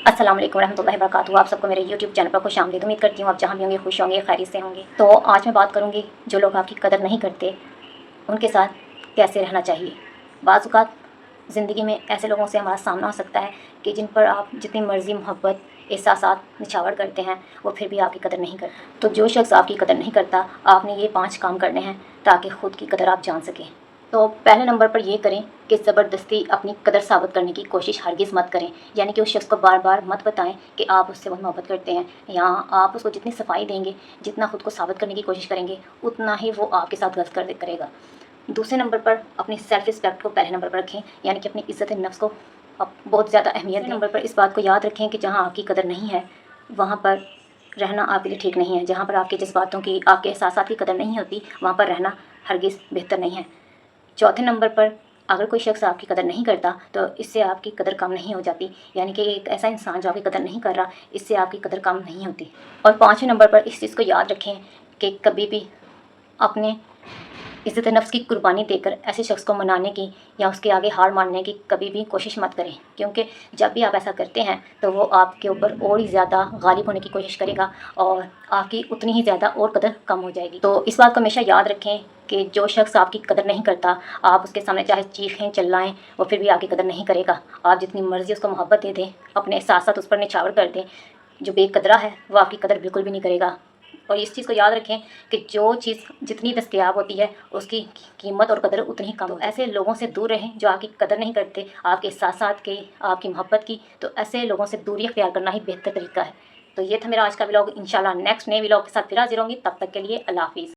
अस्सलाम वालेकुम रहमतुल्लाहि वबरकातुहू। आप सबको मेरे यूट्यूब चैनल पर खुश आमदीद। उम्मीद करती हूँ आप जहाँ भी होंगे खुश होंगे, खैरियत से होंगे। तो आज मैं बात करूँगी जो लोग आपकी कदर नहीं करते उनके साथ कैसे रहना चाहिए। बाज़ औक़ात ज़िंदगी में ऐसे लोगों से हमारा सामना हो सकता है कि जिन पर आप जितनी मर्ज़ी मोहब्बत एहसासात निछावर करते हैं वो फिर भी आपकी कदर नहीं करता। तो जो शख्स आपकी कदर नहीं करता, आपने ये 5 काम करने हैं ताकि ख़ुद की कदर आप जान सकें। तो पहले नंबर पर ये करें कि ज़बरदस्ती अपनी कदर साबित करने की कोशिश हरगिज़ मत करें। यानी कि उस शख्स को बार बार मत बताएं कि आप उससे बहुत मोहब्बत करते हैं, या आप उसको जितनी सफाई देंगे, जितना ख़ुद को साबित करने की कोशिश करेंगे, उतना ही वो आपके साथ गलत करेगा। दूसरे नंबर पर अपनी सेल्फ़ रिस्पेक्ट को पहले नंबर पर रखें, यानी कि अपनी इज़्ज़त नफ्स को बहुत ज़्यादा अहमियत दें। नंबर पर इस बात को याद रखें कि जहाँ आपकी कदर नहीं है वहाँ पर रहना आपके लिए ठीक नहीं है। जहाँ पर आपके जज्बातों की, आपके एहसासात की कदर नहीं होती, वहाँ पर रहना हरगिज़ बेहतर नहीं है। चौथे नंबर पर अगर कोई शख्स आपकी कदर नहीं करता तो इससे आपकी कदर कम नहीं हो जाती। यानी कि एक ऐसा इंसान जो आपकी कदर नहीं कर रहा, इससे आपकी कदर कम नहीं होती। और पाँचवें नंबर पर इस चीज़ को याद रखें कि कभी भी अपने इज़्ज़त नफ्स की कुर्बानी देकर ऐसे शख्स को मनाने की या उसके आगे हार मानने की कभी भी कोशिश मत करें, क्योंकि जब भी आप ऐसा करते हैं तो वो आपके ऊपर और ही ज़्यादा गालिब होने की कोशिश करेगा और आपकी उतनी ही ज़्यादा और कदर कम हो जाएगी। तो इस बात को हमेशा याद रखें कि जो शख्स आपकी कदर नहीं करता, आप उसके सामने चाहे चीखें चिल्लाएं, वो फिर भी आपकी कदर नहीं करेगा। आप जितनी मर्ज़ी उसको मोहब्बत दे दें, अपने एहसास उस पर निछावर कर दें, जो बेकदरा है वो आपकी कदर बिल्कुल भी नहीं करेगा। और इस चीज़ को याद रखें कि जो चीज़ जितनी दस्तयाब होती है उसकी कीमत और कदर उतनी ही कम। तो ऐसे लोगों से दूर रहें जो आपकी कदर नहीं करते, आपके एहसासात की, आपकी मोहब्बत की। तो ऐसे लोगों से दूरी अख्तियार करना ही बेहतर तरीका है। तो ये था मेरा आज का व्लॉग। इंशाल्लाह नेक्स्ट नए व्लॉग के साथ फिर हाजिर होंगी। तब तक के लिए अल्लाह हाफ़िज़।